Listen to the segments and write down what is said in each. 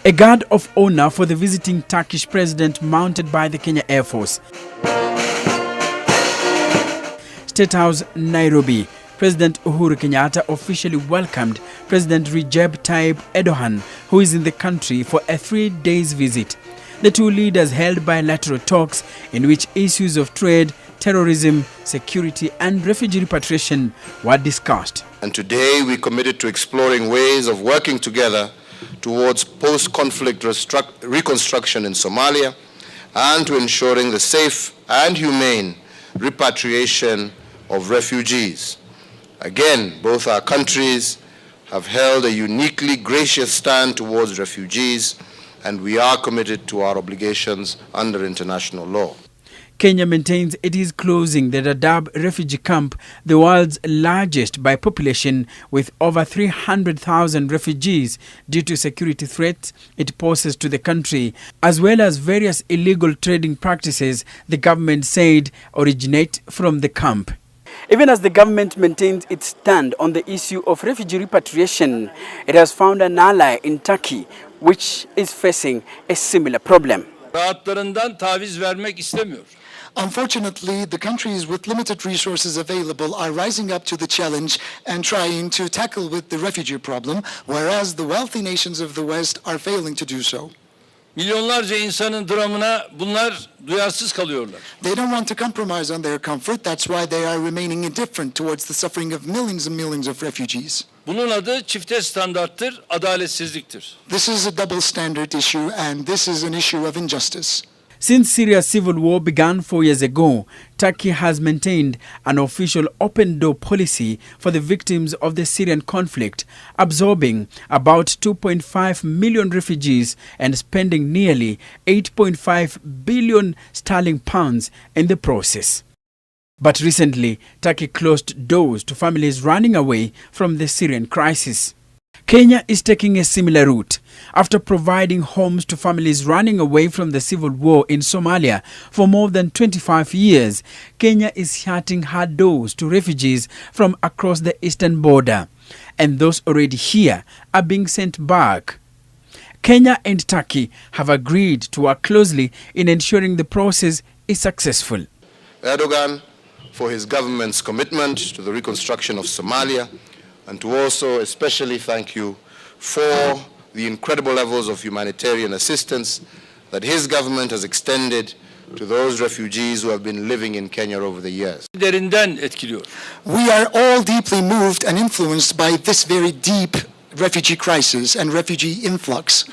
A guard of honor for the visiting Turkish president mounted by the Kenya Air Force. State House, Nairobi. President Uhuru Kenyatta officially welcomed President Receb Dayyib Erdogan, who is in the country for a 3-day visit. The two leaders held bilateral talks in which issues of trade, terrorism, security and refugee repatriation were discussed. And today we committed to exploring ways of working together towards post-conflict reconstruction in Somalia and to ensuring the safe and humane repatriation of refugees. Again, both our countries have held a uniquely gracious stand towards refugees, and we are committed to our obligations under international law. Kenya maintains it is closing the Dadaab refugee camp, the world's largest by population, with over 300,000 refugees due to security threats it poses to the country, as well as various illegal trading practices the government said originate from the camp. Even as the government maintains its stand on the issue of refugee repatriation, it has found an ally in Turkey, which is facing a similar problem. Unfortunately, the countries with limited resources available are rising up to the challenge and trying to tackle with the refugee problem, whereas the wealthy nations of the West are failing to do so. Milyonlarca insanın dramına bunlar duyarsız kalıyorlar. They don't want to compromise on their comfort. That's why they are remaining indifferent towards the suffering of millions and millions of refugees. Bunun adı çifte standarttır, adaletsizliktir. This is a double standard issue and this is an issue of injustice. Since Syria's civil war began 4 years ago, Turkey has maintained an official open-door policy for the victims of the Syrian conflict, absorbing about 2.5 million refugees and spending nearly 8.5 billion sterling pounds in the process. But recently, Turkey closed doors to families running away from the Syrian crisis. Kenya is taking a similar route. After providing homes to families running away from the civil war in Somalia for more than 25 years, Kenya is shutting her doors to refugees from across the eastern border. And those already here are being sent back. Kenya and Turkey have agreed to work closely in ensuring the process is successful. Erdogan, for his government's commitment to the reconstruction of Somalia, and to also especially thank you for the incredible levels of humanitarian assistance that his government has extended to those refugees who have been living in Kenya over the years. We are all deeply moved and influenced by this very deep refugee crisis and refugee influx.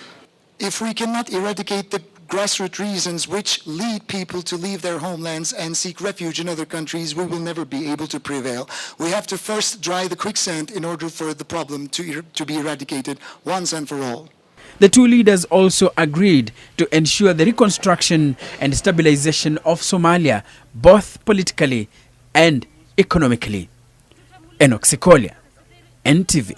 If we cannot eradicate the grassroots reasons which lead people to leave their homelands and seek refuge in other countries, we will never be able to prevail. We have to first dry the quicksand in order for the problem to be eradicated once and for all. The two leaders also agreed to ensure the reconstruction and stabilization of Somalia, both politically and economically. Enoch Sikolia, NTV.